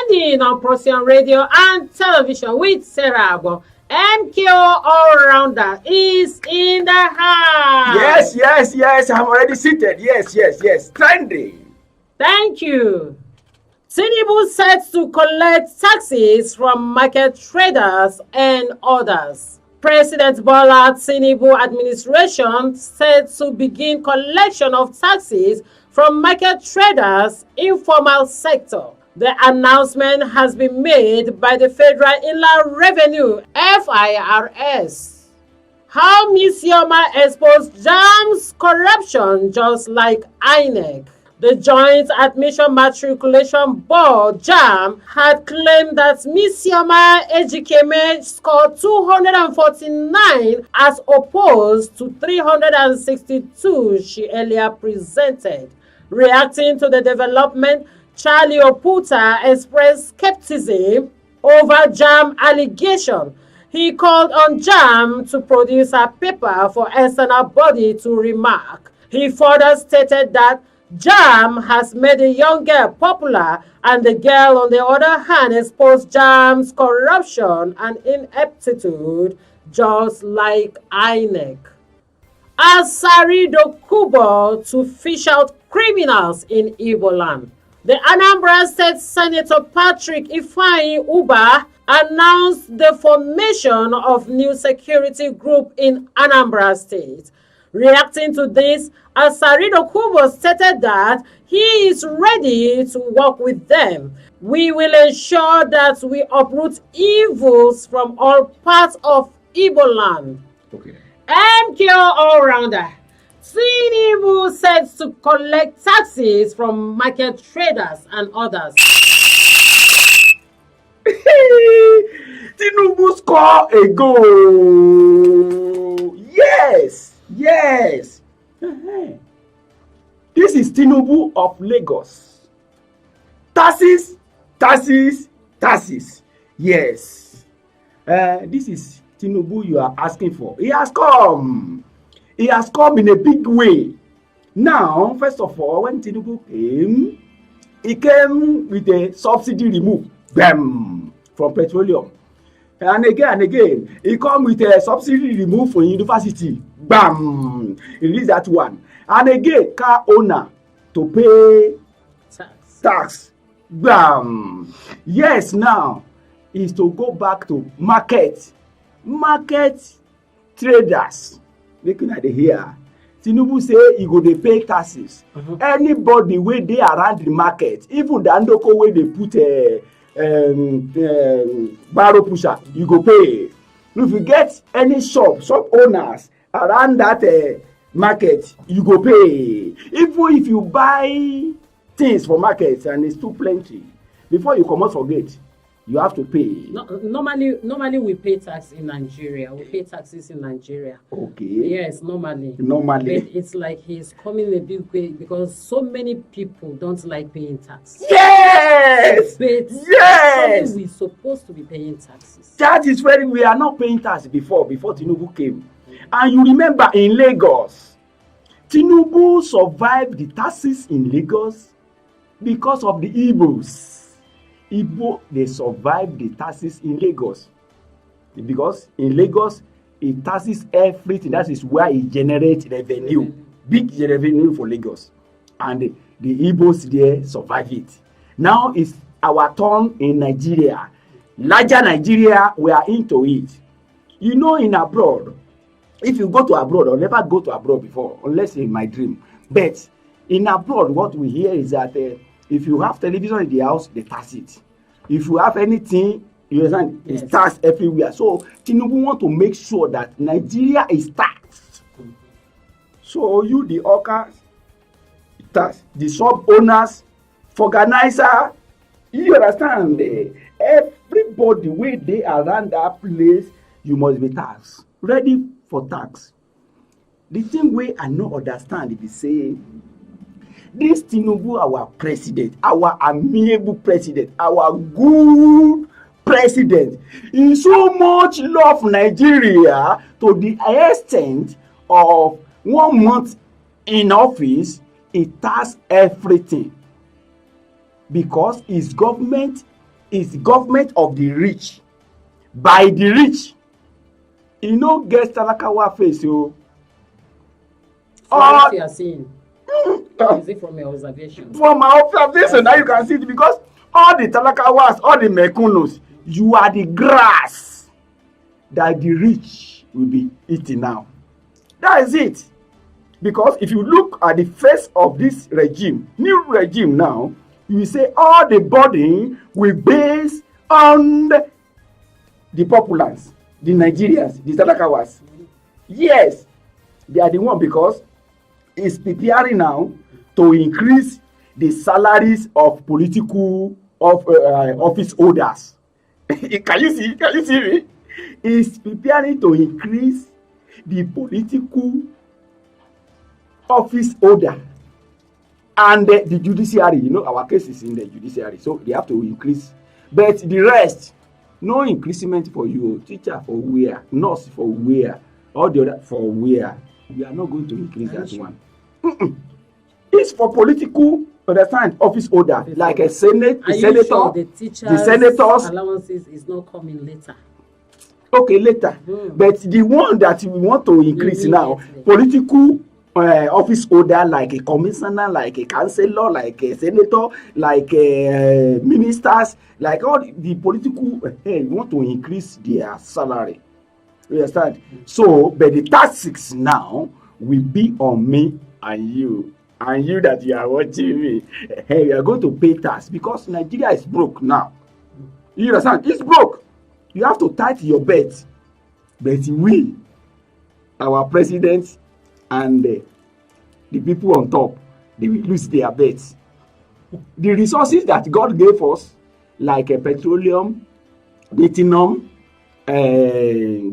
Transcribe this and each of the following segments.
trending on Procyon Radio and Television with Sarah Agbo. MKO All-Rounder is in the house. Yes. I'm already seated. Yes. Trending. Thank you. Tinubu set to collect taxes from market traders and others. President Bola Tinubu administration set to begin collection of taxes from market traders, informal sector. The announcement has been made by the Federal Inland Revenue (FIRS). How Mmesoma exposed Jamb's corruption just like INEC. The Joint Admission Matriculation Board (Jamb) had claimed that Mmesoma Ejikeme scored 249 as opposed to 362 she earlier presented. Reacting to the development, CHARLEY OPUTA expressed skepticism over Jamb allegation. He called on Jamb to produce a paper for external body to remark. He further stated that Jamb has made a young girl popular and the girl on the other hand exposed Jamb's corruption and ineptitude just like INEC. Asari Dokubo to fish out criminals in Igbo land. The Anambra State Senator Patrick Ifeanyi Uba announced the formation of new security group in Anambra State. Reacting to this, Asari Dokubo stated that he is ready to work with them. We will ensure that we uproot evils from all parts of Igbo land. Okay. MKO All-Rounder. Tinubu said to collect taxes from market traders and others. Tinubu score a goal. Yes. This is Tinubu of Lagos. Taxes. Yes. This is Tinubu you are asking for. He has come in a big way. Now, first of all, when Tinubu came, he came with a subsidy remove from petroleum. And again, he come with a subsidy remove for university. Bam! He released that one. And again, car owner to pay tax. Bam! Yes, now is to go back to market traders. Looking at the here, Tinubu say he go dey pay taxes. Anybody wey dey around the market, even the andoko wey dey put barrow pusher, you go pay. If you get any shop owners around that market, you go pay. Even if you buy things for market and it's too plenty, before you comot for gate, you have to pay. Normally we pay tax in Nigeria. We pay taxes in Nigeria. Okay. Yes, normally. But it's like he's coming a big way because so many people don't like paying tax. Yes. But yes. We're supposed to be paying taxes. That is where we are not paying tax before Tinubu came. And you remember in Lagos, Tinubu survived the taxes in Lagos because of the Igbos. Igbo, they survive the taxes in Lagos because in Lagos it taxes everything. That is where it generates revenue, big revenue for Lagos, and the Igbos there survive it. Now it's our turn in Nigeria. Larger Nigeria, we are into it. You know, in abroad, if you go to abroad, or never go to abroad before, unless in my dream, but in abroad, what we hear is that if you have television in the house, they tax it. If you have anything, you understand, it's taxed everywhere. So Tinubu want to make sure that Nigeria is taxed. So you, the hawkers, tax, the sub owners, organizer, you understand? Everybody wey dey around that place, you must be taxed. Ready for tax. The thing wey I no understand be say, this Tinubu, our president, our amiable president, our good president, he so much love Nigeria to the extent of 1 month in office, he tax everything because his government is government of the rich, by the rich. E no get talakawa face o. From what you are seeing, is it from your observation? From my observation, now you can see it, because all the talakawas, all the mekunos, you are the grass that the rich will be eating now. That is it. Because if you look at the face of this regime, new regime now, you will say all the burden will base on the populace, the Nigerians, the talakawas. Yes, they are the one, because it's preparing now to increase the salaries of political office holders. Can you see? Can you see me? It's preparing to increase the political office holder and the judiciary. You know, our case is in the judiciary, so they have to increase. But the rest, no increment for you. Teacher for where? Nurse for where? All the other for where? We are not going to increase that one. It's for political, understand, office holder, like a senate, the senator, sure the senators. Allowances is not coming later. Okay, later. But the one that we want to increase now, political office holder, like a commissioner, like a councillor, like a senator, like ministers, like all the political, we want to increase their salary. You understand? So, but the taxes now will be on me and you that you are watching me. Hey, you are going to pay tax, because Nigeria is broke now. You understand? It's broke. You have to tighten your belt. But we, our president and the people on top, they will lose their bets. The resources that God gave us, like petroleum, lithium,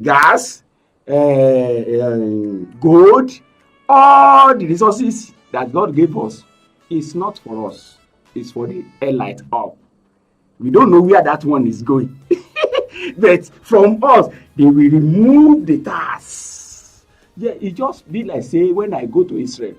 gas, gold, all the resources that God gave us is not for us. It's for the elite up. We don't know where that one is going. But from us, they will remove the tax. Yeah, it just be like, say, when I go to Israel.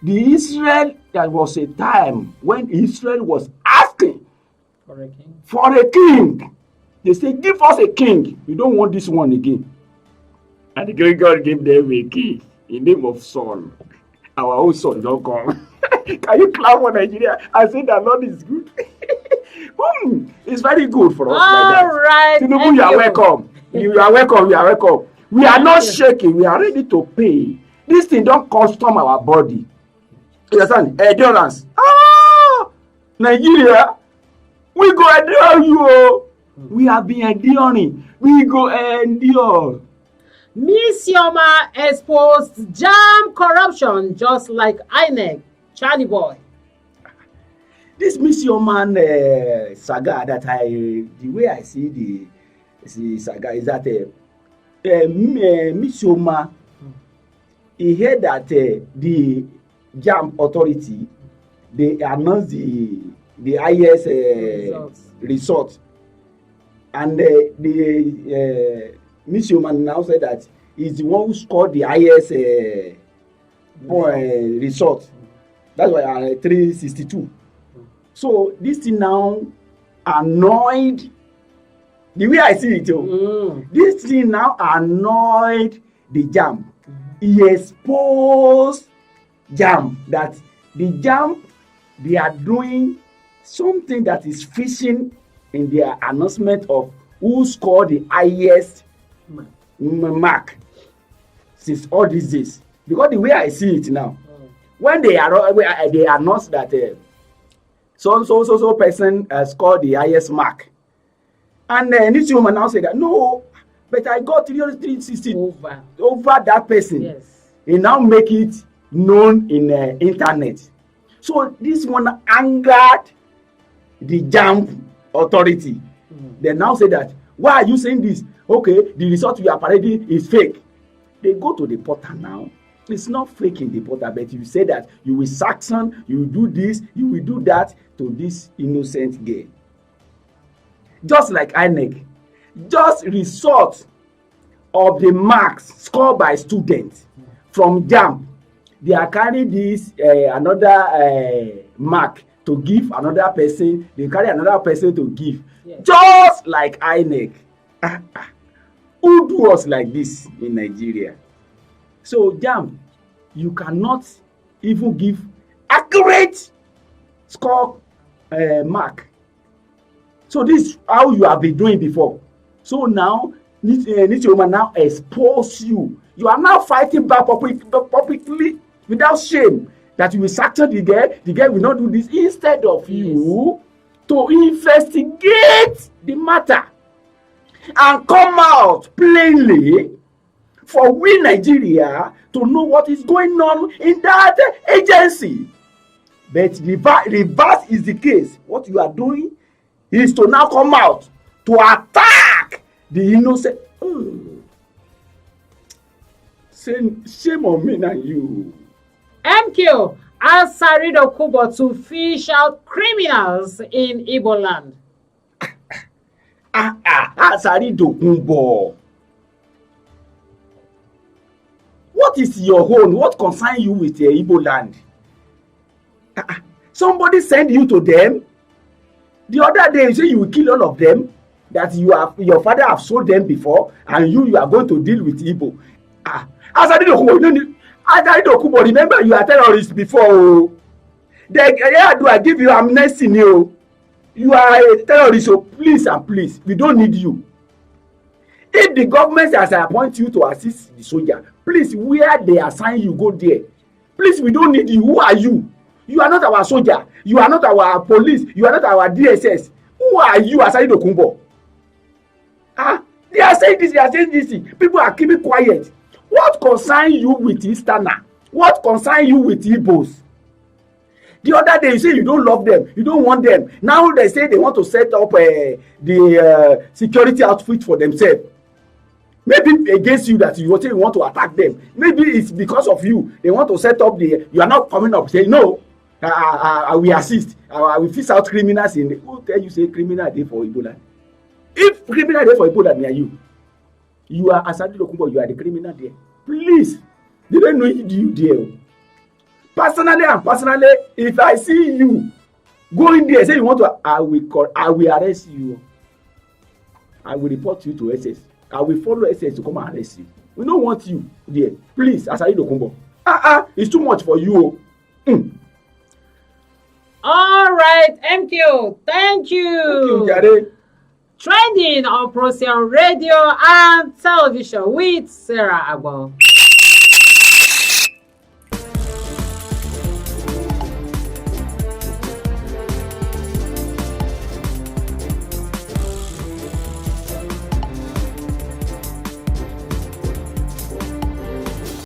The Israel, there was a time when Israel was asking for a king. They say, give us a king. We don't want this one again. And the great God gave them a king in the name of Saul. Our own son don't come. Can you clap for Nigeria? I say that Lord is good. It's very good for us. All like that. right. Tinubu, you are welcome. You are welcome. You are welcome. We are not shaking. We are ready to pay. This thing don't custom our body. You understand? Endurance. Nigeria, we go endure you. We have been enduring. We go endure. Mmesoma exposed Jamb corruption just like INEC. Charlie boy. This Mmesoma saga that the way I see the saga is that Mmesoma, he heard that the Jamb authority, they announced the highest result, and the Mmesoma now said that he's the one who scored the highest result. That's why 362. So this thing now annoyed, the way I see it, this thing now annoyed the Jamb. He exposed Jamb that the Jamb, they are doing something that is fishing in their announcement of who scored the highest mark since all these days. Because the way I see it now, when they announced that so person scored the highest mark, and this woman now said that no, but I got 360 over that person. Yes. He now make it known in the internet. So this one angered the Jamb authority. They now say that, why are you saying this? Okay, the result you are parading is fake. They go to the portal now. It's not fake in the portal, but you say that you will sanction, you will do this, you will do that to this innocent girl. Just like INEC, just result of the marks scored by students from Jamb, they are carrying this another mark to give another person, they carry another person to give. Yes. Just like INEC. Who do us like this in Nigeria? So Jamb, you cannot even give accurate score mark. So this is how you have been doing before. So now Mmesoma now expose you. You are now fighting back publicly without shame that you will sanction the girl will not do this, instead of you to investigate the matter and come out plainly for we Nigeria to know what is going on in that agency. But reverse is the case. What you are doing is to now come out to attack the innocent. Shame on me and you. MQ, Asari Dokubo to fish out criminals in Igbo land. Asari Dokubo. What is your own? What concern you with the Igbo land? Somebody send you to them. The other day you say you will kill all of them. That your father have sold them before, and you are going to deal with Igbo. Asari Dokubo, Asari Dokubo, remember you are terrorist before. I give you amnesty now. You are a terrorist, so please and please, we don't need you. If the government has appointed you to assist the soldier, please, where they assign you, go there. Please, we don't need you. Who are you? You are not our soldier. You are not our police. You are not our DSS. Who are you, Asari Dokubo? They are saying this, they are saying this. People are keeping quiet. What concern you with Easterner? What concern you with Igbos? The other day you say you don't love them, you don't want them. Now they say they want to set up the security outfit for themselves. Maybe against you that you want to attack them. Maybe it's because of you. They want to set up you are not coming up saying no. I will assist. I will fish out criminals in the. Who tell you say criminal dey for Igbo land? If criminal dey for Igbo land near you are Asari Dokubo, you are the criminal there. Please, they don't know you there. Personally, if I see you going there, say you want to, I will arrest you. I will report you to SS. I will follow SS to come and arrest you. We don't want you there. Please, Asari Dokubo. It's too much for you. All right, MQ, thank you. Thank you, Jare. Trending on Procyon Radio and Television with Sarah Agbo.